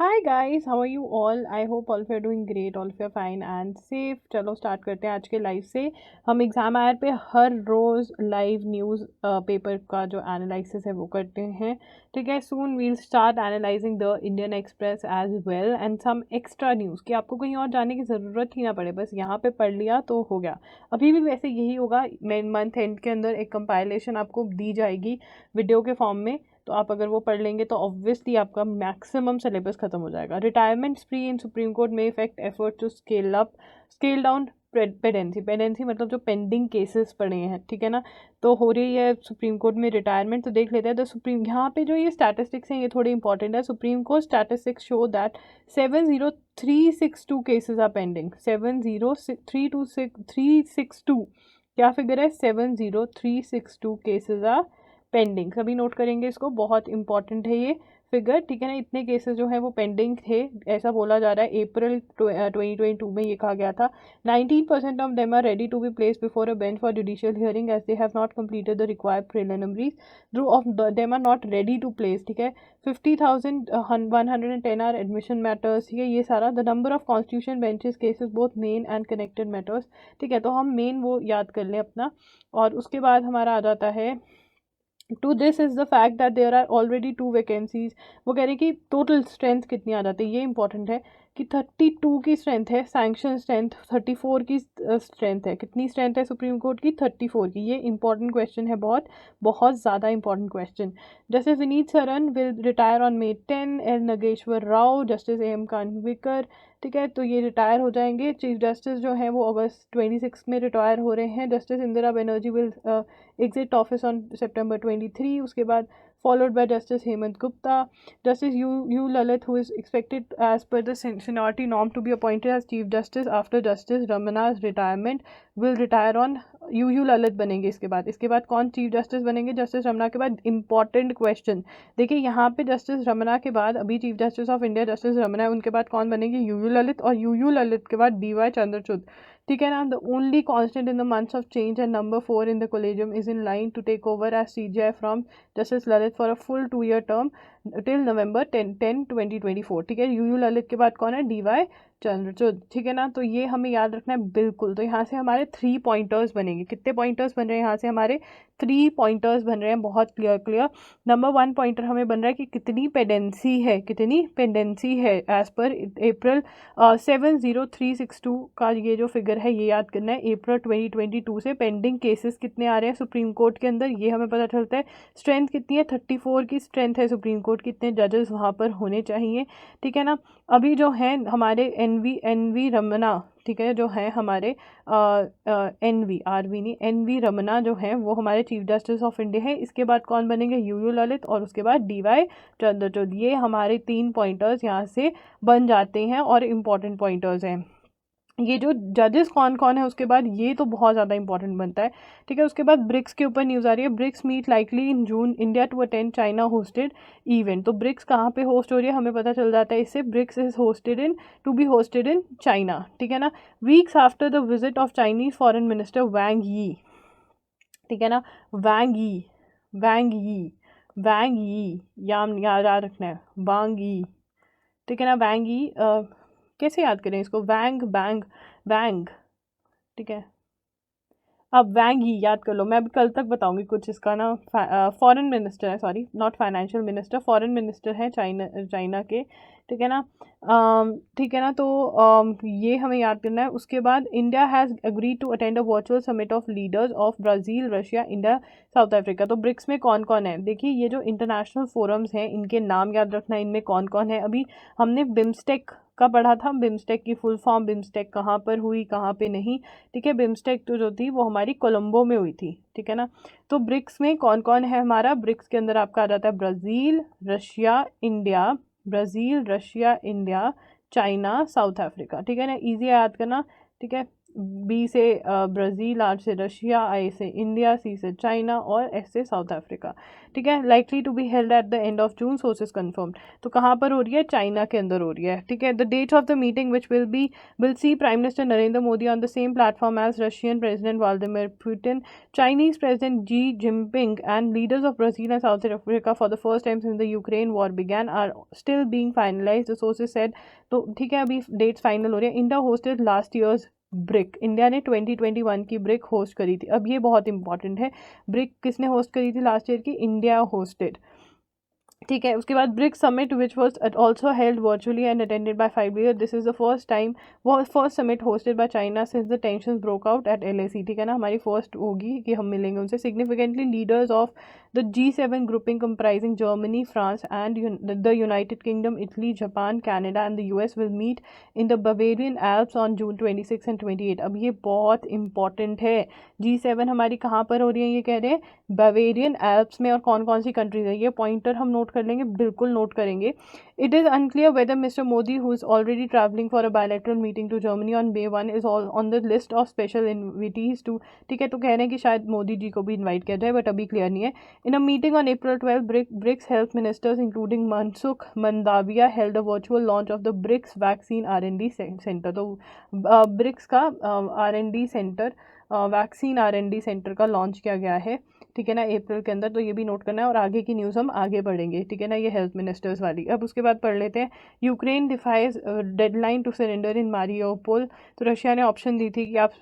Hi guys, how are you all? I hope all of you are doing great, all of you are fine and safe. चलो start करते हैं आज के live से। हम exam आयर पे हर रोज़ लाइव न्यूज़ पेपर का जो एनालिसिस है वो करते हैं। ठीक है, soon will start analysing the Indian Express as well and some extra news कि आपको कहीं और जाने की ज़रूरत ही ना पड़े, बस यहाँ पे पढ़ लिया तो हो गया। अभी भी वैसे यही होगा, मंथ एंड के अंदर एक कंपाइलेशन आपको दी जाएगी वीडियो के फॉर्म में, तो आप अगर वो पढ़ लेंगे तो ऑब्वियसली आपका मैक्सिमम सिलेबस खत्म हो जाएगा। Retirement spree in Supreme Court में effect effort to scale down pendency मतलब जो पेंडिंग केसेस पड़े हैं, ठीक है ना। तो हो रही है सुप्रीम कोर्ट में रिटायरमेंट, तो देख लेते हैं। तो सुप्रीम यहाँ पे जो ये स्टैटिस्टिक्स हैं ये थोड़ी इंपॉर्टेंट है। Supreme court statistics show that 70362 cases are pending. 70362 क्या फिगर है? 70362 केसेस आर पेंडिंग। सभी नोट करेंगे इसको, बहुत इंपॉर्टेंट है ये फिगर, ठीक है ना। इतने केसेस जो है वो पेंडिंग थे, ऐसा बोला जा रहा है। अप्रैल 2022 में ये कहा गया था। 19% of them are ready to be place before a bench for judicial hearing as they have not completed the required preliminaries. Through of them are not ready to place, ठीक है। 50,110 आर एडमिशन मैटर्स, ठीक है। ये सारा the number of constitution benches cases both men and connected matters, ठीक है। तो हम मेन वो याद कर लें अपना, और उसके बाद हमारा आ जाता है two this is the fact that there are already 2 vacancies. वो कह रहे हैं कि टोटल स्ट्रेंथ कितनी आ जाती है, ये इंपॉर्टेंट है कि 32 की स्ट्रेंथ है, सैंक्शन स्ट्रेंथ 34 की स्ट्रेंथ है। कितनी स्ट्रेंथ है सुप्रीम कोर्ट की? 34 की। ये इंपॉर्टेंट क्वेश्चन है, बहुत बहुत ज़्यादा important question. Justice Vineet Saran will retire on May 10। L Nageswara Rao, justice AM Khanwilkar, ठीक है, तो ये रिटायर हो जाएंगे। चीफ जस्टिस जो है वो अगस्त 26 में रिटायर हो रहे हैं। Justice Indira Banerjee will exit office on September 23। उसके बाद followed by Justice Hemant Gupta. Justice U Lalit, who is expected as per the seniority norm to be appointed as Chief Justice after Justice Ramana's retirement, will retire on U Lalit बनेंगे। इसके बाद कौन chief justice बनेंगे? Justice Ramna के बाद। Important question देखिए, यहाँ पे जस्टिस रमना के बाद अभी chief justice of India justice Ramana है, उनके बाद कौन बनेंगे? यू ललित, और यू ललित के बाद DY चंद्रचूड़, ठीक है ना। The only constant in the months of change and number 4 in the collegium is in line to take over as CJI from justice Lalit for a full 2 year term till November 10, 2024, ठीक है। You Lalit के बाद कौन है? DY Chandrachud, ठीक है ना। तो ये हमें याद रखना है बिल्कुल। तो यहाँ से हमारे 3 पॉइंटर्स बनेंगे। कितने पॉइंटर्स बन रहे हैं यहाँ से? हमारे 3 पॉइंटर्स बन रहे हैं, बहुत क्लियर। नंबर 1 पॉइंटर हमें बन रहा है कि कितनी पेंडेंसी है एज पर अप्रैल 70362 का ये जो फिगर है ये याद करना है। अप्रैल 2022 से पेंडिंग केसेस कितने आ रहे हैं सुप्रीम कोर्ट के अंदर, ये हमें पता चलता है। स्ट्रेंथ कितनी है? 34 की स्ट्रेंथ है सुप्रीम कोर्ट। कितने जजेस वहाँ पर होने चाहिए, ठीक है ना। अभी जो है हमारे एन वी रमना, ठीक है, जो है हमारे एन वी रमना जो है वो हमारे चीफ जस्टिस ऑफ इंडिया है। इसके बाद कौन बनेंगे? यू ललित, और उसके बाद DY चंद्रचूड़। ये हमारे 3 पॉइंटर्स यहाँ से बन जाते हैं और इम्पॉर्टेंट पॉइंटर्स हैं। ये जो जजेस कौन कौन है उसके बाद, ये तो बहुत ज़्यादा इंपॉर्टेंट बनता है, ठीक है। उसके बाद ब्रिक्स के ऊपर न्यूज़ आ रही है। BRICS meet likely in June, India to attend China hosted event. तो ब्रिक्स कहाँ पे होस्ट हो रही है हमें पता चल जाता है इससे। BRICS is hosted in to be hosted in China, ठीक है ना। Weeks after the visit of Chinese foreign minister Wang Yi, ठीक है ना। वैंग यी, वैंग यी, वैंग यी, याद रखना है, वांग यी, ठीक है ना। वैंग यी कैसे याद करें इसको? वैंग बैंग वैंग, ठीक है। अब वैंग ही याद कर लो, मैं अभी कल तक बताऊंगी कुछ इसका ना। फॉरेन मिनिस्टर है, sorry not financial minister, foreign minister है चाइना के, ठीक है ना। ठीक है ना। तो ये हमें याद करना है। उसके बाद India has agreed to attend a virtual summit of leaders of Brazil, Russia, India, South Africa. तो ब्रिक्स में कौन कौन है? देखिए, ये जो इंटरनेशनल फोरम्स हैं इनके नाम याद रखना है, इनमें कौन कौन है। अभी हमने बिम्स्टेक का पढ़ा था, बिम्स्टेक की फुल फॉर्म, बिम्स्टेक कहाँ पर हुई कहाँ पे नहीं, ठीक है। बिम्स्टेक तो जो थी वो हमारी कोलंबो में हुई थी, ठीक है ना। तो ब्रिक्स में कौन कौन है हमारा? ब्रिक्स के अंदर आपका आ जाता है Brazil, Russia, India, Brazil, Russia, India, China, south Africa, ठीक है ना। ईजी याद करना, ठीक है। बी से ब्राज़ील, आर से रशिया, आई से इंडिया, सी से चाइना और एस से साउथ अफ्रीका। ठीक है, likely to be held at the end of June, sources confirm. तो कहाँ पर हो रही है? चाइना के अंदर हो रही है। ठीक है, the dates of the meeting which will see Prime Minister Narendra Modi on the same platform as Russian President Vladimir Putin, Chinese President Xi Jinping, and leaders of Brazil and South Africa for the first time since the Ukraine war began are still being finalized, the sources said। तो ठीक है, अभी dates final हो रही है। India hosted last years brick, India ने 2021 की brick host करी थी। अब ये बहुत इंपॉर्टेंट है, ब्रिक किसने होस्ट करी थी लास्ट ईयर की? India hosted. ठीक है, उसके बाद BRICS summit which was also held virtually and attended by 5 leader, this is the first time, वो first summit hosted by China since the tension broke out at LAC। ठीक है ना, हमारी फर्स्ट होगी कि हम मिलेंगे उनसे। Significantly leaders of the G7 grouping comprising Germany, France and the United Kingdom, Italy, Japan, Canada and the US will meet in the Bavarian Alps on June 26 and 28। अब ये बहुत इंपॉर्टेंट है। G7 हमारी कहाँ पर हो रही है? ये कह रहे हैं बवेरियन एल्प्स में। और कौन कौन सी कंट्रीज है? ये पॉइंटर हम नोट कर लेंगे, बिल्कुल नोट करेंगे। It is unclear whether mister Modi, who is already travelling for a bilateral meeting to Germany on May 1, is on the list of special invitees too. ठीक है, तो कह रहे हैं कि शायद मोदी जी को भी इन्वाइट किया जाए, बट अभी क्लियर नहीं है। In a meeting on April 12, BRICS health ministers including Mansukh Mandaviya held a virtual launch of the BRICS vaccine R&D centre. तो ब्रिक्स का R&D centre, vaccine R&D centre का लॉन्च किया गया है। ठीक है ना, अप्रैल के अंदर। तो ये भी नोट करना है, और आगे की न्यूज़ हम आगे पढ़ेंगे। ठीक है ना, ये हेल्थ मिनिस्टर्स वाली। अब उसके बाद पढ़ लेते हैं, Ukraine defies deadline to surrender in Mariupol. तो रशिया ने ऑप्शन दी थी कि आप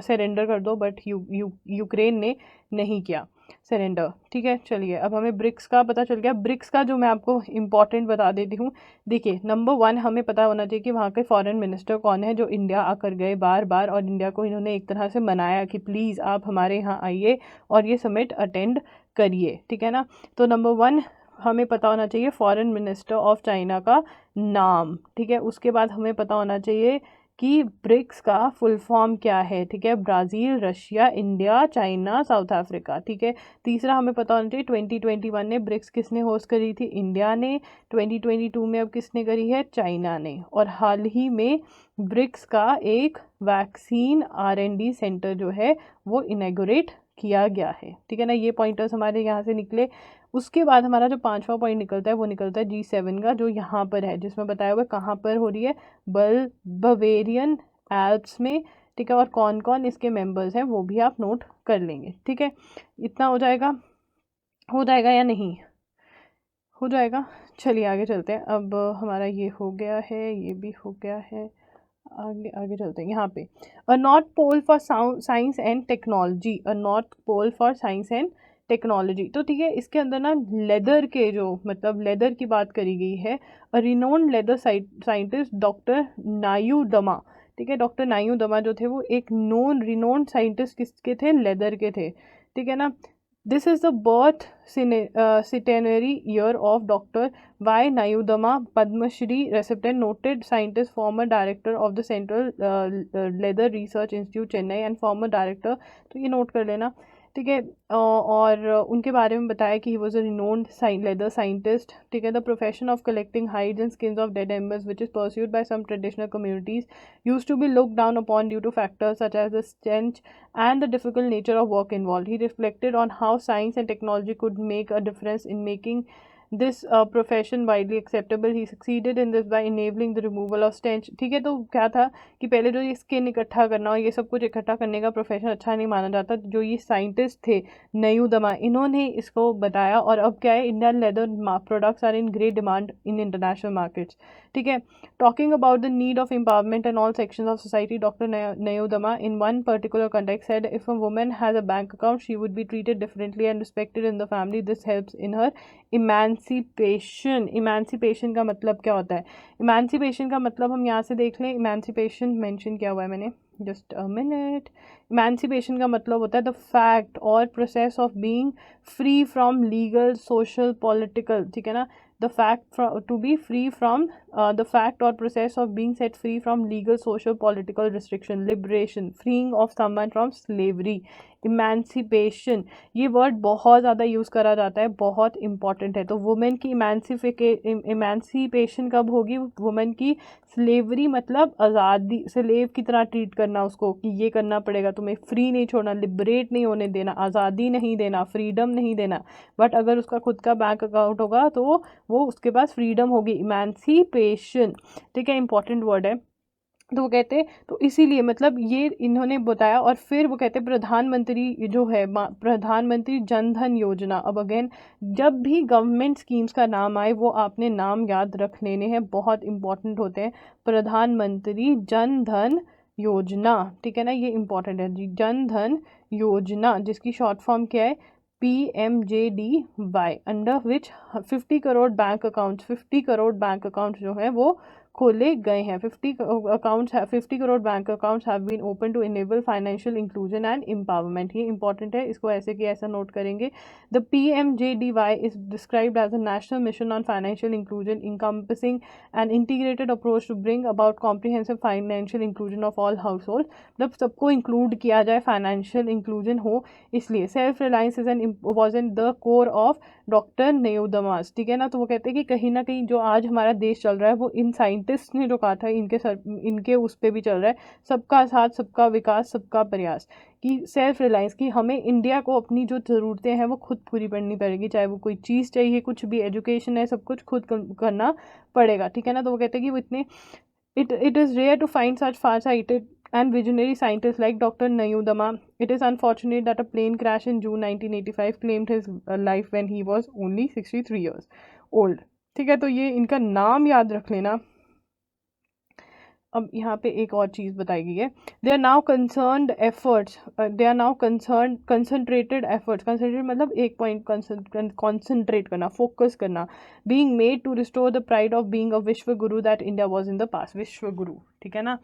सरेंडर कर दो, बट यूक्रेन ने नहीं किया सरेंडर। ठीक है, चलिए अब हमें ब्रिक्स का पता चल गया। ब्रिक्स का जो मैं आपको इंपॉर्टेंट बता देती हूँ। देखिए, नंबर 1 हमें पता होना चाहिए कि वहाँ के फॉरेन मिनिस्टर कौन है, जो इंडिया आकर गए बार बार, और इंडिया को इन्होंने एक तरह से मनाया कि प्लीज़ आप हमारे यहाँ आइए और ये समिट अटेंड करिए। ठीक है ना, तो नंबर 1 हमें पता होना चाहिए फॉरेन मिनिस्टर ऑफ चाइना का नाम। ठीक है, उसके बाद हमें पता होना चाहिए कि ब्रिक्स का फुल फॉर्म क्या है। ठीक है, Brazil, Russia, India, China, south Africa. ठीक है, तीसरा हमें पता होना चाहिए 2021 में ब्रिक्स किसने होस्ट करी थी? इंडिया ने। 2022 में अब किसने करी है? चाइना ने। और हाल ही में ब्रिक्स का एक वैक्सीन R&D सेंटर जो है वो इनेगोरेट किया गया है। ठीक है ना, ये पॉइंटर्स हमारे यहाँ से निकले। उसके बाद हमारा जो 5वां पॉइंट निकलता है वो निकलता है G7 का, जो यहाँ पर है, जिसमें बताया हुआ कहाँ पर हो रही है? बवेरियन एल्प्स में। ठीक है, और कौन कौन इसके मेंबर्स हैं वो भी आप नोट कर लेंगे। ठीक है, इतना हो जाएगा या नहीं हो जाएगा? चलिए आगे चलते हैं। अब हमारा ये हो गया है, ये भी हो गया है। आगे आगे चलते हैं। यहाँ पे a North Pole for science and technology, a North Pole for science and technology. तो ठीक है, इसके अंदर ना लेदर के जो मतलब लेदर की बात करी गई है। अ रिनोन्ड लेदर साइंटिस्ट डॉक्टर नायू दमा। ठीक है, डॉक्टर नायू दमा जो थे वो एक रिनोन्ड साइंटिस्ट किसके थे? लेदर के थे। ठीक है ना, this is the birth centenary year of Dr. Y. Nayudama, Padma Shri recipient, noted scientist, former director of the Central Leather Research Institute, Chennai, and former director। तो ये नोट कर लेना। ठीक है, और उनके बारे में बताया कि he was a renowned leather scientist. ठीक है, the profession of collecting hides and skins of dead animals which is pursued by some traditional communities used to be looked down upon due to factors such as the stench and the difficult nature of work involved. He reflected on how science and technology could make a difference in making this profession widely acceptable. He succeeded in this by enabling the removal of stench। ठीक है, तो क्या था कि पहले जो ये skin इकट्ठा करना और ये सब कुछ इकट्ठा करने का प्रोफेशन अच्छा नहीं माना जाता। जो ये साइंटिस्ट थे नयूदमा, इन्होंने इसको बताया, और अब क्या है, Indian leather products are in great demand in international markets. ठीक है, talking about the need of empowerment in all sections of society, Dr. Nayodama in one particular context said, if a woman has a bank account, she would be treated differently and respected in the family. This helps in her emancipation। emancipation का मतलब क्या होता है? emancipation का मतलब हम यहाँ से देख लें। emancipation mention किया हुआ है मैंने, just a minute। emancipation का मतलब होता है the fact or process of being free from legal, social, political। ठीक है ना, the fact to be free from the fact or process of being set free from legal, social, political restriction, liberation, freeing of someone from slavery। Emancipation, ये word बहुत ज़्यादा use करा जाता है, बहुत इंपॉर्टेंट है। तो वुमेन की इमेंसिपेशन कब होगी? वुमेन की स्लेवरी मतलब आज़ादी, स्लेव की तरह ट्रीट करना उसको, कि ये करना पड़ेगा तुम्हें, फ्री नहीं छोड़ना, लिबरेट नहीं होने देना, आज़ादी नहीं देना, फ्रीडम नहीं देना। बट अगर उसका खुद का बैंक अकाउंट होगा तो वो उसके पास फ्रीडम होगी, इमेंसिपेशन। ठीक है, इंपॉर्टेंट वर्ड है। तो वो कहते हैं, तो इसीलिए मतलब ये इन्होंने बताया। और फिर वो कहते हैं प्रधानमंत्री जो है, प्रधानमंत्री जन धन योजना। अब अगेन जब भी गवर्नमेंट स्कीम्स का नाम आए वो आपने नाम याद रख लेने हैं, बहुत इंपॉर्टेंट होते हैं। प्रधानमंत्री जन धन योजना, ठीक है ना, ये इंपॉर्टेंट है जी। जन धन योजना जिसकी शॉर्ट फॉर्म क्या है? PMJDY, under which 50 crore bank accounts, 50 crore bank accounts जो है वो खोले गए हैं। 50 crore bank accounts have been open to enable financial inclusion and empowerment. ये इंपॉर्टेंट है, इसको ऐसे कि ऐसा नोट करेंगे। The PMJDY is described as a national mission on financial inclusion encompassing an integrated approach to bring about comprehensive financial inclusion of all households। मतलब सबको include किया जाए, फाइनेंशियल इंक्लूजन हो, इसलिए self reliance is an was in the core of doctor नेयुदमास। ठीक है ना, तो वो कहते हैं कि कहीं ना कहीं जो आज हमारा देश चल रहा है वो इन साइंटिस्ट ने जो कहा था, इनके उस पर भी चल रहा है, सबका साथ सबका विकास सबका प्रयास, कि सेल्फ रिलायंस, की हमें इंडिया को अपनी जो ज़रूरतें हैं वो खुद पूरी करनी पड़ेगी, चाहे वो कोई चीज़ चाहिए, कुछ भी, एजुकेशन है, सब कुछ खुद करना पड़ेगा। ठीक है ना, तो वो कहते हैं कि वो इतने it is rare to find such far-sighted and visionary scientists like Dr. Nayudama. It is unfortunate that a plane crash in June 1985 claimed his life when he was only 63 years old। ठीक है, तो ये इनका नाम याद रख लेना। अब यहाँ पे एक और चीज़ बताई गई है, they are now concerned efforts, they are now concentrated efforts, concentrate मतलब एक पॉइंट कॉन्सेंट्रेट करना, फोकस करना, being made to restore the pride of being a vishwa guru that India was in the past. विश्व गुरु, ठीक है ना।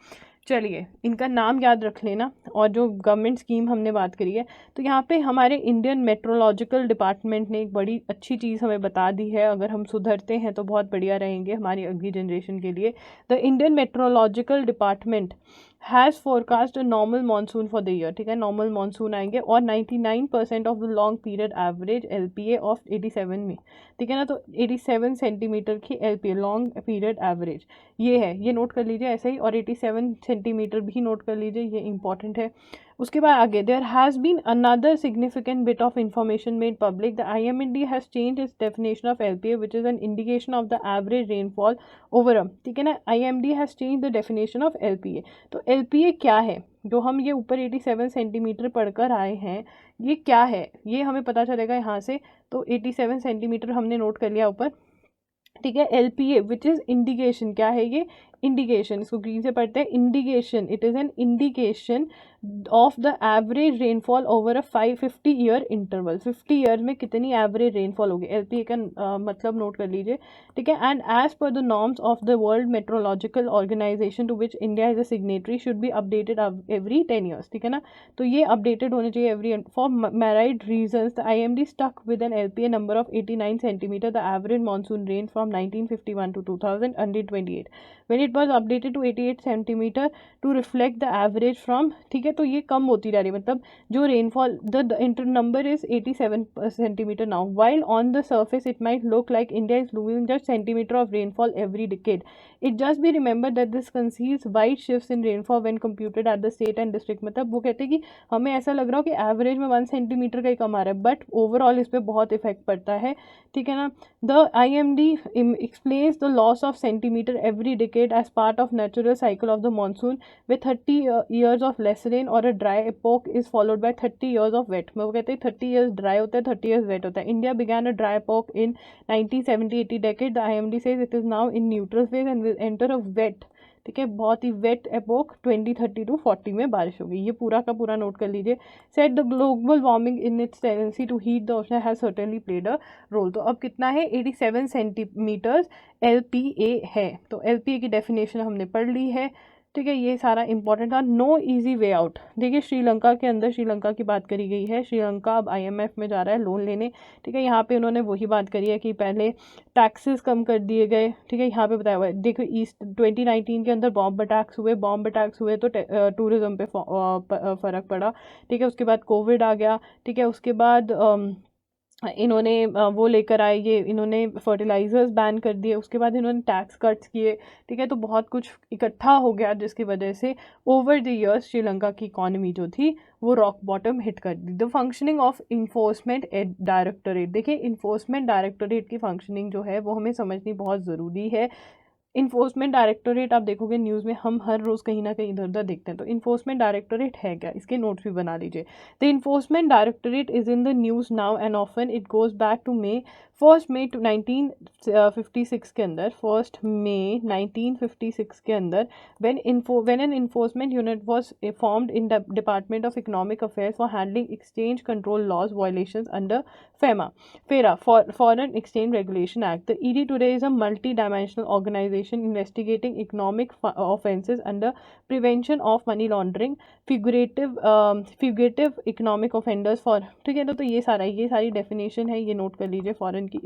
चलिए, इनका नाम याद रख लेना। और जो गवर्नमेंट स्कीम हमने बात करी है, तो यहाँ पे हमारे इंडियन मेट्रोलॉजिकल डिपार्टमेंट ने एक बड़ी अच्छी चीज़ हमें बता दी है। अगर हम सुधरते हैं तो बहुत बढ़िया रहेंगे हमारी अगली जनरेशन के लिए। The Indian meteorological department has forecast a normal monsoon for the year. ठीक है, नॉर्मल मानसून आएंगे, और 99% of the long period average LPA of 87 में। ठीक है ना, तो 87 सेंटीमीटर की LPA, लॉन्ग पीरियड एवरेज, ये है, ये नोट कर लीजिए ऐसे ही। और 87 सेंटीमीटर भी नोट कर लीजिए, ये इंपॉर्टेंट है। उसके बाद आगे, there has been another significant bit of information made public. The IMD has change its definition of LPA which is an indication of the average rainfall over. ठीक है ना, IMD has change the definition of LPA। तो LPA क्या है, जो हम ये ऊपर 87 सेंटीमीटर पढ़कर आए हैं, ये क्या है, ये हमें पता चलेगा यहाँ से। तो 87 सेंटीमीटर हमने नोट कर लिया ऊपर। ठीक है, LPA विच इज़ इंडिकेशन, क्या है ये? इंडिकेशन, इसको ग्रीन से पढ़ते हैं, indication. It is an indication of the average rainfall over a 50 year interval. 50 year में कितनी एवरेज रेनफॉल होगी, LPA का मतलब नोट कर लीजिए। ठीक है, and as per the norms of the World Meteorological Organization to which India is a signatory should be updated every 10 years. ठीक है ना, तो ये अपडेटेड होने चाहिए every. For myriad reasons the IMD stuck with an LPA number of 89 centimetre the average monsoon rain from 1951 to 2028 when it was updated to 88 centimetre to reflect the average from. ठीक है, तो ये कम होती जा रही है, मतलब जो rainfall, the inter number is 87 centimetre now, while on the surface it might look like India is losing just centimetre of rainfall every decade. It just be remember that this conceals wide shifts in rainfall when computed at the state and district. मतलब वो कहते हैं कि हमें ऐसा लग रहा हो कि एवरेज में 1 सेंटीमीटर का ही कम आ रहा है, बट ओवरऑल इस पर बहुत इफेक्ट पड़ता है। ठीक है ना, the IMD explains the loss of centimeter every decade as part of natural cycle of the monsoon with 30 years of less rain or a dry epoch is followed by 30 years of wet। वो कहते हैं 30 years dry होता है, 30 years wet होता है। India began a dry epoch in 1970-80 decade। The IMD says it is now in neutral phase and will enter a wet, ठीक है, बहुत ही वेट एपोक 2030 to 40 में बारिश होगी। ये पूरा का पूरा नोट कर लीजिए। Set the global warming in its tendency to heat the ocean has certainly played a role. तो अब कितना है, 87 सेंटीमीटर्स LPA है। तो LPA की डेफिनेशन हमने पढ़ ली है। ठीक है, ये सारा इंपॉर्टेंट था। नो इजी वे आउट, देखिए श्रीलंका के अंदर, श्रीलंका की बात करी गई है। श्रीलंका अब IMF में जा रहा है लोन लेने। ठीक है, यहाँ पे उन्होंने वही बात करी है कि पहले टैक्सेस कम कर दिए गए। ठीक है, यहाँ पे बताया हुआ है, देखो ईस्ट 2019 के अंदर बॉम्ब अटैक्स हुए तो टूरिज्म पे फ़र्क पड़ा। ठीक है, उसके बाद कोविड आ गया। ठीक है, उसके बाद इन्होंने वो लेकर आए, ये इन्होंने फर्टिलाइजर्स बैन कर दिए। उसके बाद इन्होंने टैक्स कट्स किए। ठीक है, तो बहुत कुछ इकट्ठा हो गया जिसकी वजह से ओवर द ईयर्स श्रीलंका की इकॉनमी जो थी वो रॉक बॉटम हिट कर दी। The functioning of Enforcement Directorate, देखिए इन्फोर्समेंट डायरेक्टोरेट की फंक्शनिंग जो है वो हमें समझनी बहुत ज़रूरी है। इन्फोर्समेंट डायरेक्टोरेट आप देखोगे न्यूज़ में, हम हर रोज़ कहीं ना कहीं इधर उधर देखते हैं। तो इन्फोर्समेंट डायरेक्टोरेट है क्या, इसके नोट्स भी बना लीजिए। The Enforcement Directorate is in the news now and often it goes back to May 1 मई 1956 के अंदर, 1 मई 1956 के अंदर when an enforcement unit was formed in the Department of Economic Affairs for handling exchange control laws violations under FERA, Foreign Exchange Regulation Act. The ED today is a multi-dimensional organization investigating economic offenses under prevention of money laundering, fugitive economic offenders for, ठीक है, तो ये सारी definition है, ये note कर लीजिए foreign की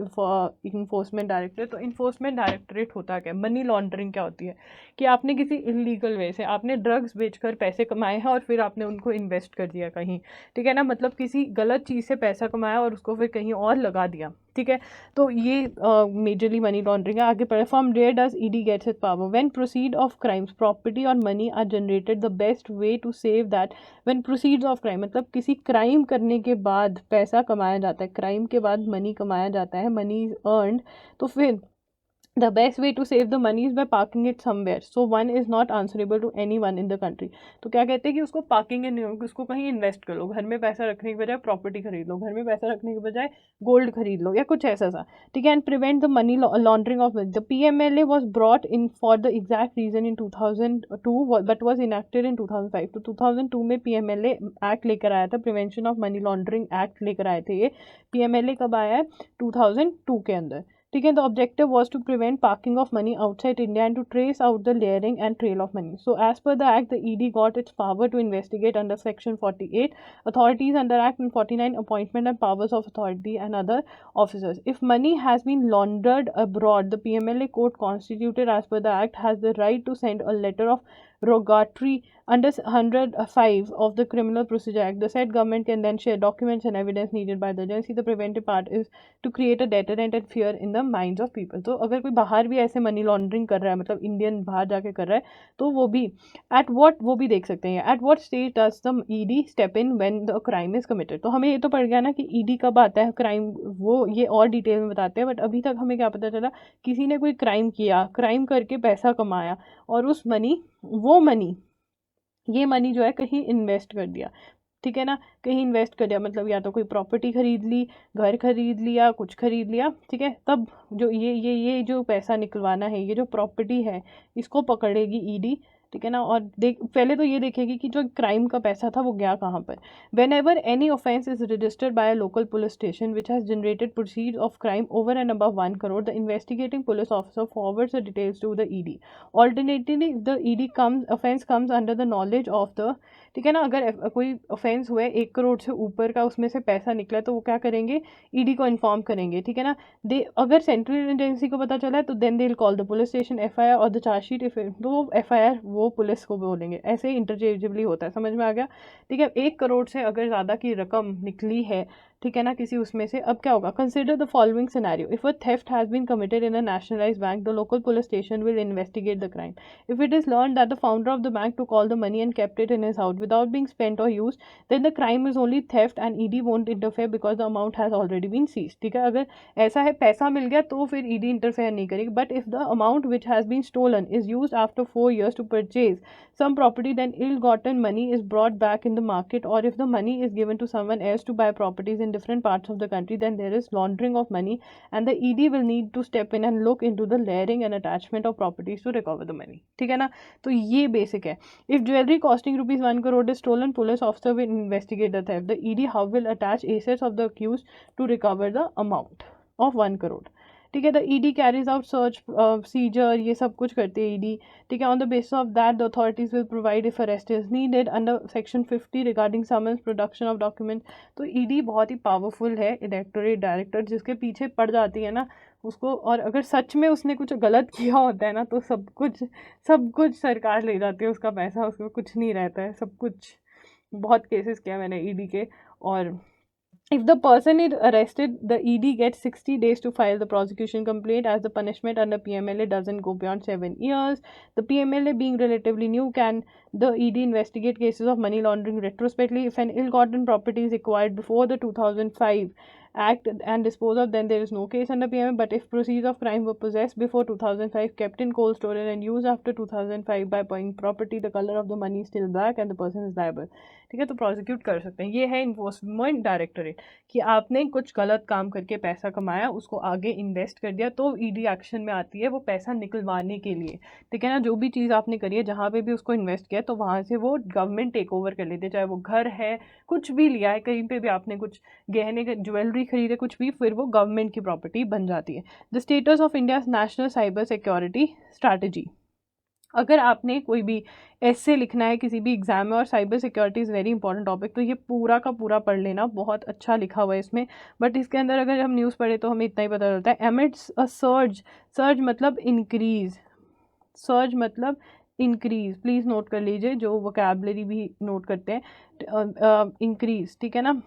इन्फोर्समेंट डायरेक्टरेट। तो इन्फोर्समेंट डायरेक्टरेट होता क्या है, मनी लॉन्ड्रिंग क्या होती है कि आपने किसी इलीगल वे से आपने ड्रग्स बेचकर पैसे कमाए हैं और फिर आपने उनको इन्वेस्ट कर दिया कहीं। ठीक है ना, मतलब किसी गलत चीज़ से पैसा कमाया और उसको फिर कहीं और लगा दिया। ठीक है, तो ये मेजरली मनी लॉन्ड्रिंग है। आगे पढ़े, from where does ED gets its power, when proceed of crimes property और money are generated, the best way to save that when proceeds of crime, मतलब किसी क्राइम करने के बाद पैसा कमाया जाता है, क्राइम के बाद मनी कमाया जाता है, मनी इज अर्नड, तो फिर the best way to save the money is by parking it somewhere so one is not answerable to anyone in the country। तो क्या कहते हैं कि उसको पार्किंग नहीं होगी, उसको कहीं इन्वेस्ट कर लो, घर में पैसा रखने की बजाय प्रॉपर्टी खरीद लो, घर में पैसा रखने के बजाय गोल्ड खरीद लो या कुछ ऐसा सा। ठीक है, and prevent the money laundering of the PMLA was brought in for the exact reason in 2002 but was enacted in 2005। तो 2002 में PMLA एक्ट लेकर आया था, prevention of money laundering act लेकर आए थे ये। PMLA कब आया है, 2002 के अंदर। ठीक है, the objective was to prevent parking of money outside India and to trace out the layering and trail of money. So as per the act the ED got its power to investigate under section 48 authorities under act and 49 appointment and powers of authority and other officers. If money has been laundered abroad, the PMLA court constituted as per the act has the right to send a letter of rogatory under 105 of the Criminal Procedure Act. The said government can then share documents and evidence needed by the agency. The preventive part is to create a deterrent and fear in the minds of people. तो अगर कोई बाहर भी ऐसे money laundering कर रहा है, मतलब इंडियन बाहर जाके कर रहा है, तो वो भी वो भी देख सकते हैं। At what stage does the ED step in when the crime is committed. तो हमें ये तो पड़ गया ना कि ED कब आता है क्राइम, वो ये और डिटेल में बताते हैं, बट अभी तक हमें क्या पता चला, किसी ने कोई क्राइम किया, क्राइम करके पैसा कमाया और उस ये मनी जो है कहीं इन्वेस्ट कर दिया। ठीक है ना, कहीं इन्वेस्ट कर दिया मतलब या तो कोई प्रॉपर्टी खरीद ली, घर खरीद लिया, कुछ खरीद लिया। ठीक है, तब जो ये जो पैसा निकलवाना है, ये जो प्रॉपर्टी है, इसको पकड़ेगी ED। ठीक है ना, और पहले तो ये देखेगी कि जो क्राइम का पैसा था वो गया कहाँ पर। Whenever any offence is registered by a local police station which has generated proceed of crime over and above 1 crore, the investigating police officer forwards the details to the ED। Alternatively the ED offence comes under the knowledge of the, ठीक है ना, अगर कोई offence हुआ है 1 करोड़ से ऊपर का, उसमें से पैसा निकला, तो वो क्या करेंगे, ED को इन्फॉर्म करेंगे। ठीक है ना, अगर सेंट्रल एजेंसी को पता चला है तो then they will call the police station, FIR और द चार्जशीट, इफ तो वो FIR वो पुलिस को बोलेंगे। ऐसे ही इंटरचेंजेबली होता है, समझ में आ गया। ठीक है, 1 करोड़ से अगर ज़्यादा की रकम निकली है, ठीक है ना, किसी उसमें से, अब क्या होगा, consider the following scenario, if a theft has been committed in a nationalised bank, the local police station will investigate the crime. If it is learn that the founder of the bank to call the money and kept it in his house without being spent or used, then the crime is only theft and ED won't interfere because the amount has already been seized। ठीक है, अगर ऐसा है पैसा मिल गया तो फिर ED interfere नहीं करेगी। But if the amount which has been stolen is used after 4 years to purchase some property, then ill-gotten money is brought back in the market, or if the money is given to someone else to buy properties in different parts of the country, then there is laundering of money and the ED will need to step in and look into the layering and attachment of properties to recover the money। ठीक है ना, तो ये basic है। If jewelry costing ₹1 crore is stolen, police officer will investigate the theft. The ED how will attach assets of the accused to recover the amount of 1 crore। ठीक है। The ED carries out search seizure, ये सब कुछ करती है ED, ठीक है। On the basis of that the authorities will provide if arrest is needed under section 50 regarding summons production of document. तो ईडी बहुत ही पावरफुल है इलेक्टोरेट डायरेक्टर, जिसके पीछे पड़ जाती है ना उसको, और अगर सच में उसने कुछ गलत किया होता है ना तो सब कुछ सरकार ले जाती है, उसका पैसा, उसको कुछ नहीं रहता है, सब कुछ। बहुत केसेस किया मैंने ईडी के। और if the person is arrested, the ED gets 60 days to file the prosecution complaint, as the punishment under PMLA doesn't go beyond 7 years. The PMLA being relatively new, can the ED investigate cases of money laundering retrospectively? If an ill-gotten property is acquired before the 2005 Act and disposed of, then there is no case under PMLA. But if proceeds of crime were possessed before 2005, kept in cold storage and used after 2005 by buying property, the color of the money is still black and the person is liable. ठीक है, तो prosecute कर सकते हैं। ये है enforcement directorate, कि आपने कुछ गलत काम करके पैसा कमाया, उसको आगे इन्वेस्ट कर दिया, तो ईडी एक्शन में आती है वो पैसा निकलवाने के लिए, ठीक है ना। जो भी चीज़ आपने करी है, जहाँ पे भी उसको इन्वेस्ट किया, तो वहाँ से वो गवर्नमेंट टेक ओवर कर लेती है, चाहे वो घर है, कुछ भी लिया है, कहीं पे भी आपने कुछ गहने ज्वेलरी खरीदे, कुछ भी, फिर वो गवर्नमेंट की प्रॉपर्टी बन जाती है। The status of India national cyber security strategy. अगर आपने कोई भी ऐसे लिखना है किसी भी एग्जाम में, और cyber security is very important topic, तो ये पूरा का पूरा पढ़ लेना, बहुत अच्छा लिखा हुआ है इसमें। बट इसके अंदर अगर हम न्यूज़ पढ़े तो हमें इतना ही पता चलता है, एमिट्स अ सर्ज, सर्ज मतलब इंक्रीज, सर्ज मतलब इंक्रीज, प्लीज़ नोट कर लीजिए, जो वोकैबलरी भी नोट करते हैं, इंक्रीज, ठीक है ना।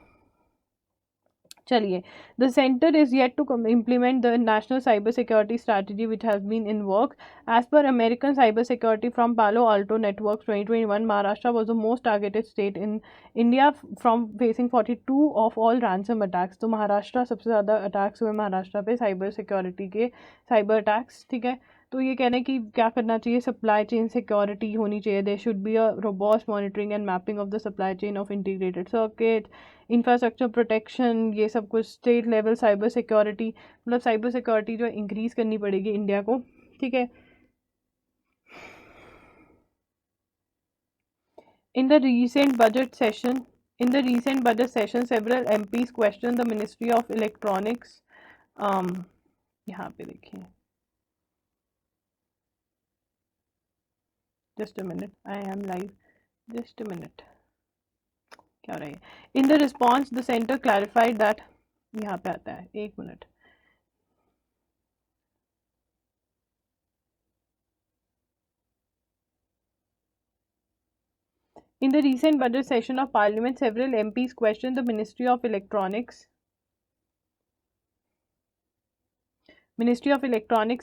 चलिए, the centre is yet to implement the national cyber security strategy which has been in work. As per American cyber security from Palo Alto Networks 2021, Maharashtra was the most targeted state in India from facing 42 of all ransom attacks. तो महाराष्ट्र सबसे ज़्यादा attacks हुए महाराष्ट्र पे cyber security के, cyber attacks, ठीक है। तो ये कहना है कि क्या करना चाहिए, सप्लाई चेन सिक्योरिटी होनी चाहिए, there should be a robust monitoring and mapping of the supply chain of integrated circuit, infrastructure protection, ये सब कुछ, स्टेट लेवल साइबर सिक्योरिटी, मतलब साइबर सिक्योरिटी जो इंक्रीज़ करनी पड़ेगी इंडिया को, ठीक है। In the recent budget session, several MPs questioned the Ministry of Electronics. यहाँ पे देखिए, just a minute, I am live, just a minute, क्या हो रहा है। In the response the centre clarified that, यहाँ पे आता है, एक minute, in the recent budget session of Parliament, several MPs questioned the Ministry of Electronics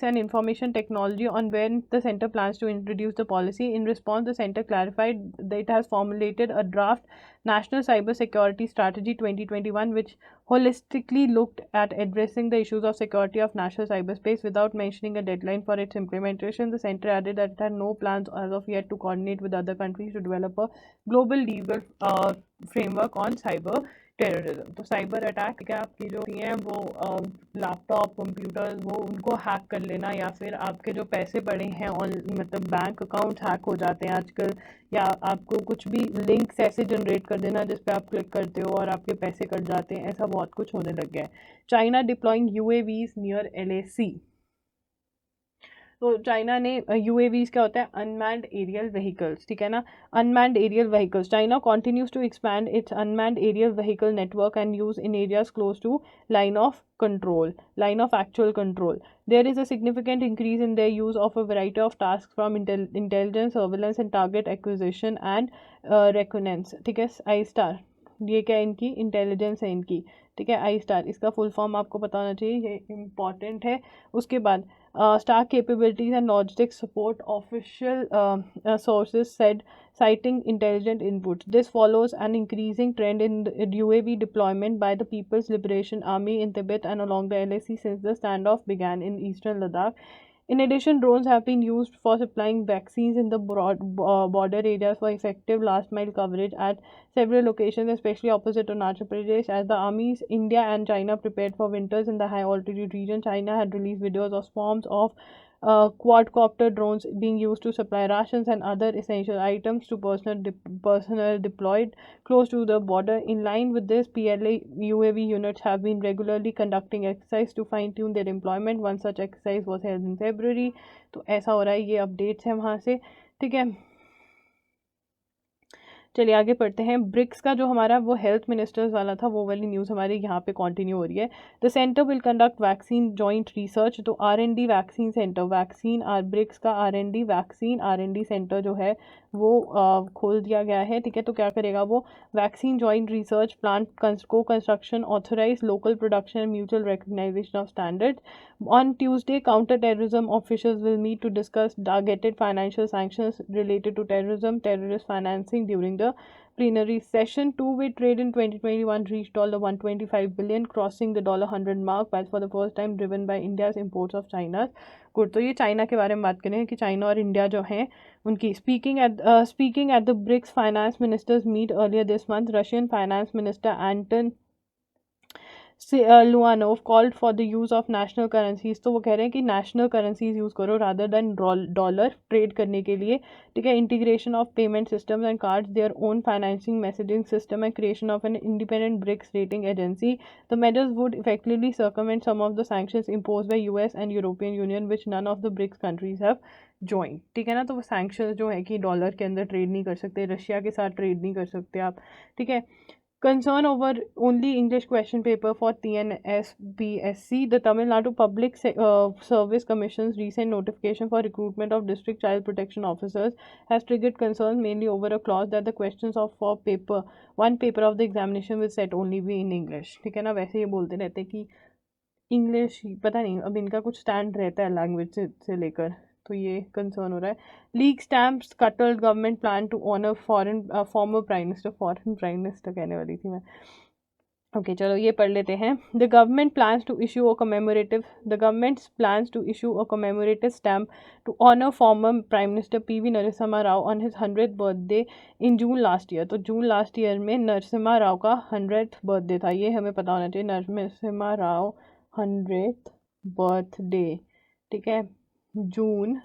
and Information Technology on when the centre plans to introduce the policy. In response, the centre clarified that it has formulated a draft National Cyber Security Strategy 2021, which holistically looked at addressing the issues of security of national cyberspace without mentioning a deadline for its implementation. The centre added that it had no plans as of yet to coordinate with other countries to develop a global legal framework on cyber terrorism. तो cyber attack क्या आपकी जो हैं वो laptop, computer, वो उनको hack कर लेना, या फिर आपके जो पैसे पड़े हैं मतलब बैंक अकाउंट हैक हो जाते हैं आजकल, या आपको कुछ भी लिंक्स ऐसे जनरेट कर देना जिस पे आप क्लिक करते हो और आपके पैसे कट जाते हैं, ऐसा बहुत कुछ होने लग गया है। China deploying UAVs near LAC। तो चाइना ने UAVs क्या होता है, अनमैन्ड एरियल व्हीकल्स, ठीक है ना, unmanned aerial vehicles. China continues to expand its unmanned aerial vehicle network and use in areas close to line of actual control. There is a significant increase in their use of a variety of tasks from intelligence, surveillance and target acquisition and reconnaissance, ठीक है। आई star, ये क्या इनकी intelligence है इनकी, ठीक है। आई star, इसका फुल फॉर्म आपको पता होना चाहिए, ये इम्पॉर्टेंट है। उसके बाद star capabilities and logistics support, official sources said, citing intelligent inputs. This follows an increasing trend in UAV deployment by the People's Liberation Army in Tibet and along the LAC since the standoff began in eastern Ladakh. In addition, drones have been used for supplying vaccines in the border areas for effective last-mile coverage at several locations, especially opposite Arunachal Pradesh. As the armies India and China prepared for winters in the high-altitude region, China had released videos of swarms of quadcopter drones being used to supply rations and other essential items to personnel deployed close to the border. In line with this, PLA UAV units have been regularly conducting exercise to fine-tune their employment. One such exercise was held in February. तो ऐसा हो रहा है, ये updates हैं वहाँ से, ठीक है। चलिए आगे पढ़ते हैं। ब्रिक्स का जो हमारा वो हेल्थ मिनिस्टर्स वाला था, वो वाली न्यूज़ हमारी यहाँ पे कंटिन्यू हो रही है। The centre will conduct vaccine joint research. तो R&D vaccine centre, vaccine BRICS का R&D वैक्सीन R&D सेंटर जो है वो खोल दिया गया है, ठीक है। तो क्या करेगा वो, वैक्सीन जॉइंट रिसर्च, प्लांट को construction, authorise local production and mutual recognisation of standards. On Tuesday, counter-terrorism officials will meet to discuss targeted financial sanctions related to terrorism, terrorist financing during the plenary session. Two-way trade in 2021 reached $125 billion, crossing the $100 mark, but for the first time driven by India's imports of China's good. तो ये China के बारे में बात करें कि China और India जो हैं उनकी speaking at the BRICS finance ministers meet earlier this month, Russian finance minister Anton Luanov called for the use of national currencies। तो वो कह रहे हैं कि नेशनल करेंसीज यूज़ करो रादर देन डॉलर ट्रेड करने के लिए, ठीक है। Integration of payment systems and cards, their own financing messaging system and creation of an independent BRICS rating agency. The measures would effectively circumvent some of the sanctions imposed by US and European Union which none of the BRICS countries have join, ठीक है ना। तो वो sanctions जो है कि dollar के अंदर ट्रेड नहीं कर सकते, रशिया के साथ ट्रेड नहीं कर सकते आप, ठीक है। Concern over only English question paper for TNSPSC. The Tamil Nadu Public Service Commission's recent notification for recruitment of district child protection officers has triggered concerns mainly over a clause that the questions of one paper of the examination will set only be in English, ठीक है ना। वैसे ये बोलते रहते हैं कि English, पता नहीं अब इनका कुछ स्टैंड रहता है लैंग्वेज से लेकर, तो ये कंसर्न हो रहा है। League stamps scuttled government plan to honour former prime minister कहने वाली थी मैं, ओके चलो ये पढ़ लेते हैं। The government plans to issue a commemorative stamp to honour former prime minister PV Narasimha Rao on his 100th birthday in June last year. तो जून लास्ट ईयर में नरसिम्हा राव का 100th बर्थडे था, ये हमें पता होना चाहिए। नरसिम्हा राव 100th बर्थडे, ठीक है, जून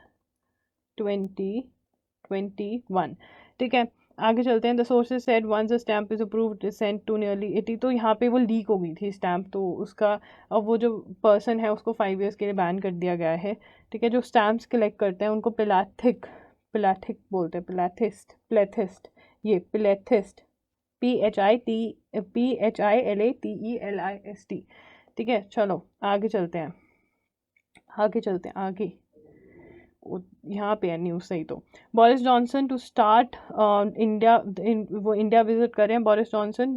2021, ठीक है। आगे चलते हैं। The sources said once the stamp is approved sent to nearly 80। तो यहाँ पे वो लीक हो गई थी स्टैम्प, तो उसका अब वो जो पर्सन है उसको 5 years के लिए बैन कर दिया गया है, ठीक है। जो स्टैम्प्स कलेक्ट करते हैं उनको पिलैथिक बोलते हैं, प्लेथिस्ट, ये पिलेथिस्ट PHILATELIST, ठीक है। चलो आगे चलते हैं आगे यहाँ पे है न्यूज़ सही। तो Boris Johnson to start India, वो इंडिया विजिट कर रहे हैं Boris Johnson.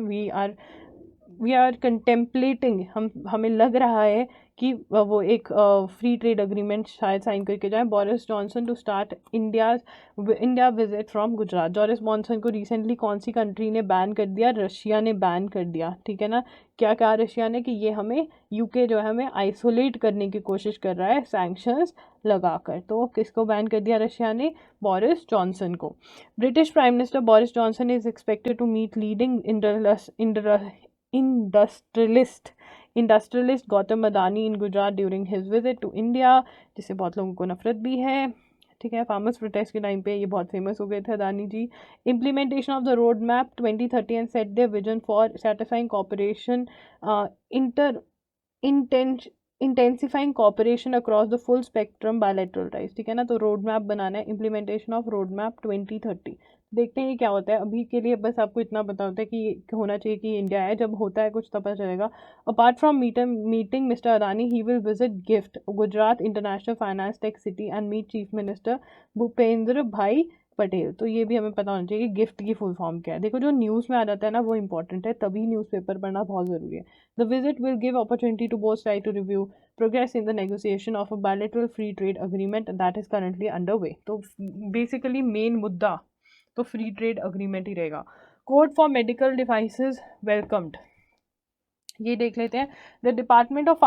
We are contemplating, हमें लग रहा है कि वो एक फ्री ट्रेड अग्रीमेंट शायद साइन करके जाए। Boris Johnson to start India visit from Gujarat. Boris Johnson को रिसेंटली कौन सी कंट्री ने बैन कर दिया? रशिया ने बैन कर दिया, ठीक है ना। क्या कहा रशिया ने कि ये हमें UK जो है हमें आइसोलेट करने की कोशिश कर रहा है सैंक्शंस लगाकर। तो किसको बैन कर दिया रशिया ने? बोरिस जॉनसन को। British prime minister Boris Johnson is expected to meet leading industrialist Gautam Adani in Gujarat during his visit to India, जिससे बहुत लोगों को नफरत भी है, ठीक है। फार्मर्स प्रोटेस्ट के टाइम पे ये बहुत फेमस हो गए थे Adani ji. Implementation of the road map 2030 and set their vision for satisfying cooperation intensifying cooperation across the full spectrum bilateral ties, ठीक है ना। तो रोड मैप बनाना है, इम्प्लीमेंटेशन ऑफ रोड मैप 2030। देखते हैं ये क्या होता है। अभी के लिए बस आपको इतना पता होता है कि होना चाहिए कि इंडिया है, जब होता है कुछ तब पता चलेगा। Apart from meeting mister Adani, he will visit GIFT Gujarat international finance tech city and meet chief minister Bhupendra bhai Patel. तो ये भी हमें पता होना चाहिए कि गिफ्ट की फुल फॉर्म क्या है। देखो जो न्यूज़ में आ जाता है ना वो इंपॉर्टेंट है, तभी न्यूज़पेपर पढ़ना बहुत ज़रूरी है। The visit will give opportunity to both side to review progress in the negotiation of a bilateral free trade agreement that is currently under way. तो बेसिकली मेन मुद्दा तो फ्री ट्रेड अग्रीमेंट ही रहेगा। Code for medical devices welcomed, ये देख लेते हैं। The department of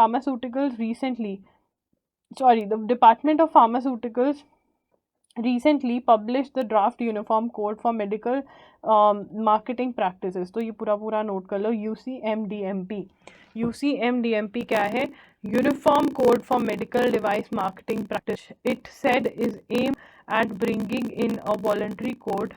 pharmaceuticals recently published the draft uniform code for medical marketing practices। तो ये पूरा नोट कर लो। UCMDMP क्या है? Uniform Code for Medical Device Marketing Practice, it said, is aimed at bringing in a voluntary code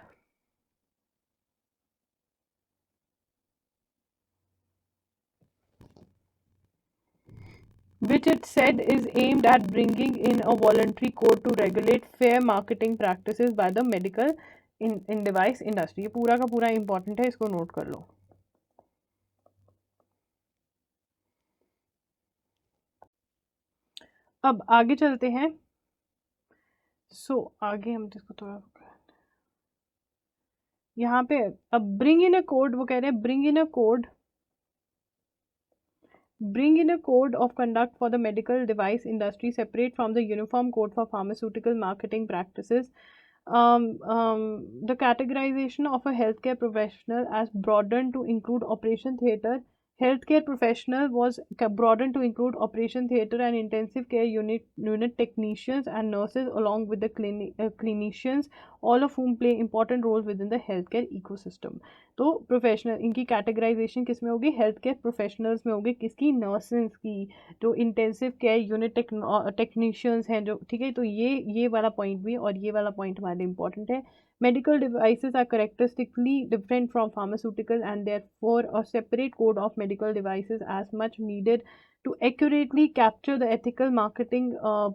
which it said is aimed at bringing in a voluntary code to regulate fair marketing practices by the medical in device industry. ये पूरा का पूरा important है, इसको note कर लो. अब आगे चलते हैं. आगे हम जिसको थोड़ा यहाँ पे अब ब्रिंग इन अ कोड, वो कह रहे हैं bring in a code, bring in a code of conduct for the medical device industry separate from the uniform code for pharmaceutical marketing practices. The categorization of a healthcare professional as broadened to include operation theatre. Healthcare professional was broadened to include operation theatre and intensive care unit technicians and nurses along with the clinicians, all of whom play important roles within the healthcare ecosystem. तो professional इनकी categorisation किस में होगी? Health care professionals में होगी. किसकी? Nurses की, जो इंटेंसिव केयर यूनिट टेक्नीशियंस हैं, जो ठीक है. तो ये वाला पॉइंट भी और ये वाला पॉइंट हमारे इंपॉर्टेंट है. Medical devices are characteristically different from pharmaceutical and therefore a separate code of medical devices as much needed to accurately capture the ethical marketing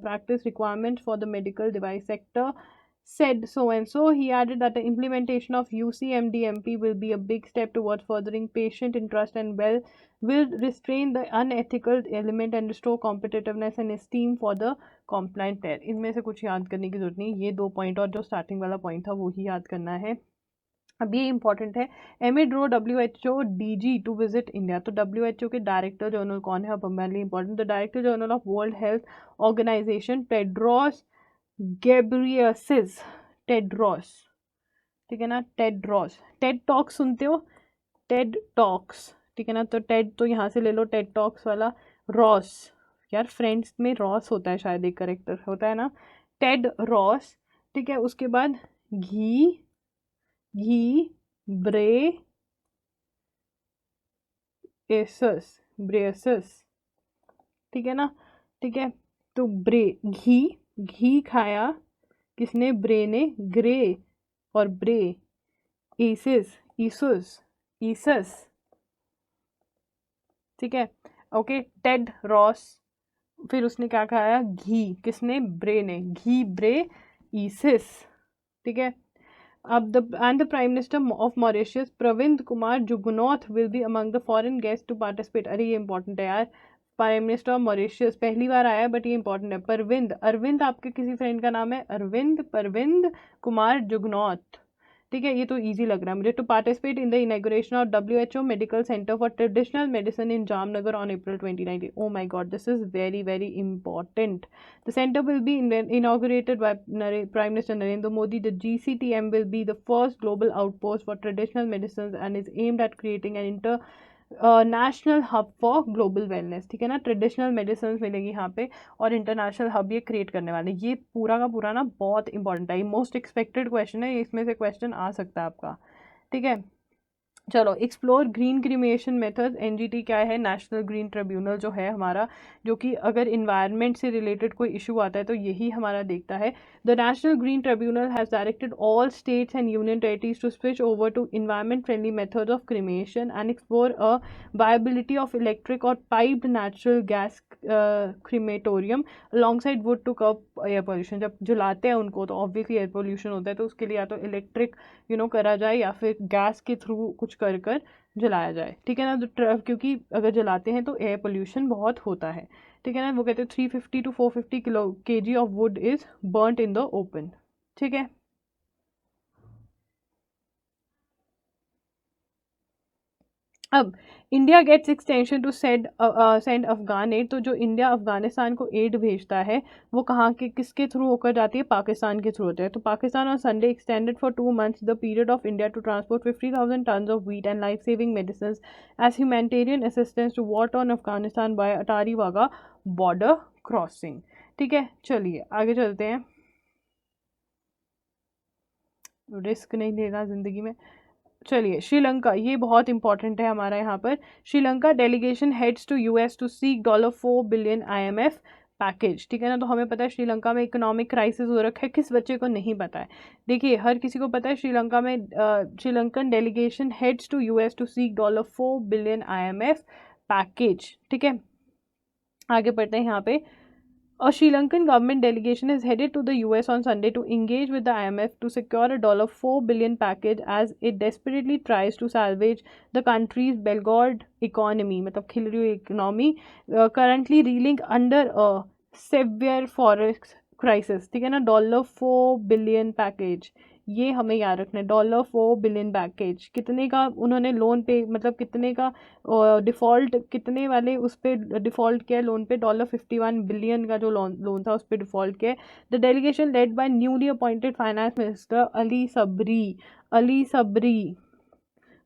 practice requirements for the medical device sector, said so and so. He added that the implementation of UCMDMP will be a big step towards furthering patient interest and will restrain the unethical element and restore competitiveness and esteem for the compliant player. इनमें से कुछ याद करने की जरूरत नहीं, ये 2 point और जो स्टार्टिंग वाला पॉइंट था वो ही याद करना है. अब ये इंपॉर्टेंट है. Amid row WHO DG to visit India. तो WHO के डायरेक्टर जनरल कौन है? अब हमारे लिए important. The director general of World Health Organization Tedros Ghebreyesus. Tedros, ठीक है ना. टेड्रोस. टेड टॉक्स सुनते हो? टेड टॉक्स, ठीक है ना. तो टेड तो यहाँ से ले लो, टेड टॉक्स वाला. रॉस, यार फ्रेंड्स में रॉस होता है शायद, एक करेक्टर होता है ना. टेड रॉस, ठीक है. उसके बाद घी ब्रेसस, ठीक है ना. ठीक है. तो घी खाया किसने? ब्रे ने. ग्रे और ब्रे, ईसस, ठीक है. ओके. टेड रॉस, फिर उसने क्या खाया? घी. किसने? ब्रे ने. घी, ब्रे, ईसिस, ठीक है. अब the Prime Minister of Mauritius, Pravind Kumar Jugnauth, will be among the foreign guests to participate. अरे ये इंपॉर्टेंट है यार. प्राइम मिनिस्टर ऑफ मॉरिशियस पहली बार आया है, बट ये इंपॉर्टेंट है. अरविंद आपके किसी फ्रेंड का नाम है? परविंद कुमार जुगनौथ, ठीक है. ये तो इजी लग रहा है मुझे. To participate in the inauguration of WHO medical centre for traditional medicine in Jamnagar on April 2019. Oh my god, this is very very important. The center will be inaugurated by Prime Minister Narendra Modi. The GCTM will be the first global outpost for traditional medicines and is aimed at creating an national hub for global wellness, ठीक है ना. Traditional medicine मिलेगी यहाँ पे और international hub ये create करने वाले. ये पूरा का पूरा ना बहुत इंपॉर्टेंट है. ये मोस्ट एक्सपेक्टेड क्वेश्चन है, इसमें से क्वेश्चन आ सकता है आपका, ठीक है. चलो. Explore green cremation method. NGT क्या है? नेशनल ग्रीन ट्रिब्यूनल जो है हमारा, जो कि अगर इन्वायरमेंट से रिलेटेड कोई इशू आता है तो यही हमारा देखता है. The National Green Tribunal has directed all states and union territories to switch over to environment friendly methods of cremation and explore a viability of electric और piped natural gas crematorium alongside wood to curb air pollution. जब जलाते हैं उनको तो obviously air pollution होता है, तो उसके लिए या तो इलेक्ट्रिक करा जाए या फिर गैस के थ्रू कुछ कर जलाया जाए, ठीक है ना. तो क्योंकि अगर जलाते हैं तो एयर पोल्यूशन बहुत होता है, ठीक है ना. वो कहते हैं 350 to 450 kg of wood is burnt in the open, ठीक है. अब India gets extension to send Afghan aid. तो जो इंडिया अफगानिस्तान को एड भेजता है वो कहाँ के किसके थ्रू होकर जाती है? पाकिस्तान के थ्रू होता है. तो Pakistan on Sunday extended for 2 months the period of India to transport 50,000 tons of wheat and life-saving medicines as humanitarian assistance to war-torn Afghanistan by Atari Wagah border crossing. ठीक है. चलिए आगे चलते हैं. रिस्क नहीं लेना ज़िंदगी में. चलिए श्रीलंका, ये बहुत इंपॉर्टेंट है हमारा यहाँ पर। Sri Lanka delegation heads to US to seek $4 billion IMF package, ठीक है ना। तो हमें पता है श्रीलंका में इकोनॉमिक क्राइसिस हो रखा है, किस बच्चे को नहीं पता है? देखिए हर किसी को पता है श्रीलंका में Sri Lankan delegation heads to US to seek $4 billion IMF package, ठीक है। आगे पढ़ते हैं यहाँ पे। A Sri Lankan government delegation is headed to the US on Sunday to engage with the IMF to secure a $4 billion package as it desperately tries to salvage the country's beggared economy, मतलब खिल रही हुई economy, currently reeling under a severe forex crisis, ठीक है ना। $4 billion package, ये हमें याद रखना है। $4 बिलियन पैकेज कितने का उन्होंने लोन पे, मतलब कितने का डिफ़ॉल्ट, कितने वाले उस पर डिफ़ॉल्ट किया है लोन पे? $51 बिलियन का जो लोन था उस पर डिफ़ॉल्ट किया है। The delegation led by newly appointed finance minister Ali Sabry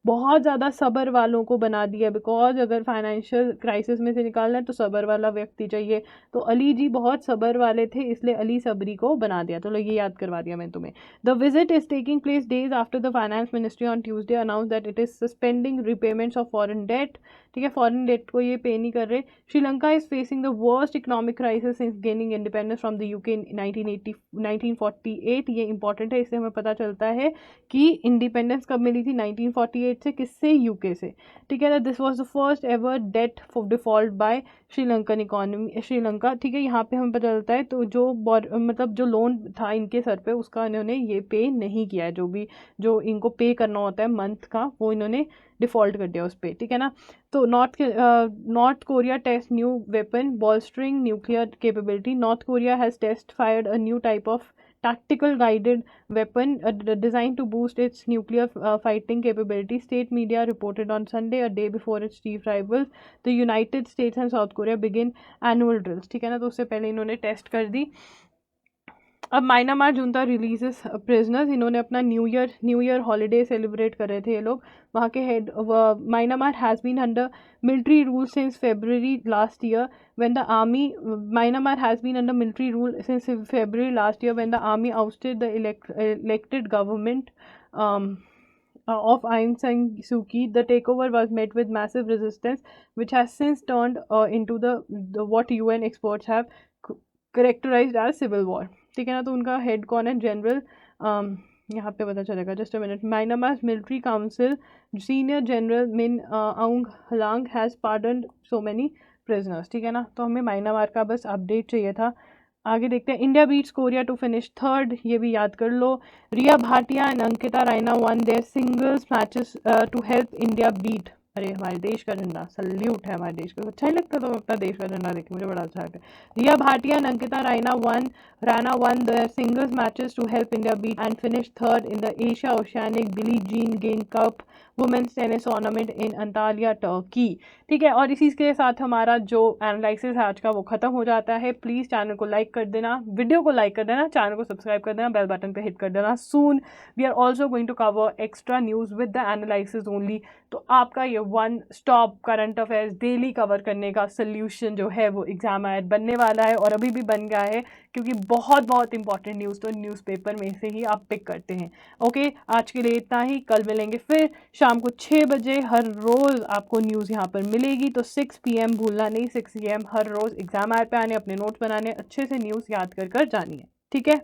बहुत ज़्यादा सब्र वालों को बना दिया, बिकॉज अगर फाइनेंशियल क्राइसिस में से निकालना है तो सब्र वाला व्यक्ति चाहिए। तो अली जी बहुत सब्र वाले थे, इसलिए अली सबरी को बना दिया। चलो ये याद करवा दिया मैं तुम्हें। The visit is taking place days after the finance ministry on Tuesday announce that it is suspending repayments of foreign debt, ठीक है। फॉरेन डेट को ये पे नहीं कर रहे। Sri Lanka is facing the worst economic crisis since gaining independence from the UK in 1948। ये important है, इससे हमें पता चलता है कि इंडिपेंडेंस कब मिली थी? 1948 से। किससे? यूके से, ठीक है ना। This was the first ever debt default by Sri Lankan economy, Sri Lanka, ठीक है। यहाँ पे हमें पता चलता है तो जो मतलब जो लोन था इनके सर पे उसका इन्होंने ये पे नहीं किया है, जो इनको पे करना होता है मंथ का, वो इन्होंने डिफ़ॉल्ट कर दिया उस पर, ठीक है ना। तो North Korea test new weapon bolstering nuclear capability. North Korea has test fired a new type of tactical guided weapon designed to boost its nuclear fighting capability, state media reported on Sunday, a day before its chief rivals the United States and South Korea begin annual drills, ठीक है ना। तो उससे पहले इन्होंने test कर दी। अब Myanmar जुंता releases prisoners, इन्होंने अपना न्यू ईयर हॉलीडे सेलिब्रेट कर रहे थे ये लोग। वहाँ के head, Myanmar has been under military rule since February last year when the army, Myanmar has been under military rule since February last year when the army ousted the elected government of Aung San Suu Kyi. The takeover was met with massive resistance, which has since turned into the what UN experts have characterized as civil war, ठीक है ना। तो उनका head कौन है? General, यहाँ पे पता चलेगा, just a minute. Myanmar military council senior general Min आउंग हलांग has पार्डन्ड so many prisoners, ठीक है ना। तो हमें म्यांमार का बस अपडेट चाहिए था। आगे देखते हैं। India beats Korea to finish third, ये भी याद कर लो। Riya Bhatia and Ankita Raina won their singles matches to help India beat, अरे हमारे देश का झंडा, सल्यूट है हमारे देश को। अच्छा ही लगता तो अपना देश का झंडा देख मुझे बड़ा अच्छा लगता है। Riya Bhatia and Ankita Raina won the singles matches to help India beat and finish third in the Asia Oceanic Billie Jean King Cup women's tennis tournament in Antalya Turkey, ठीक है। और इसी के साथ हमारा जो एनालिसिस है आज का वो खत्म हो जाता है। प्लीज़ चैनल को लाइक कर देना, वीडियो को लाइक कर देना, चैनल को सब्सक्राइब कर देना, बेल बटन पे हिट कर देना। Soon we are also going to cover extra news with the analysis only. तो आपका ये one stop current affairs daily cover करने का सोल्यूशन जो है वो एग्जाम आयत बनने वाला है, और अभी भी बन गया है, क्योंकि बहुत इंपॉर्टेंट न्यूज़ तो न्यूज़पेपर में से ही आप पिक करते हैं। ओके, आज के लिए इतना ही। कल मिलेंगे फिर शाम को 6 बजे। हर रोज़ आपको न्यूज़ यहाँ पर मिलेगी, तो 6 PM भूलना नहीं। 6 AM हर रोज़ एग्जाम आयत पे आने, अपने नोट्स बनाने, अच्छे से न्यूज़ याद कर जानी है, ठीक है।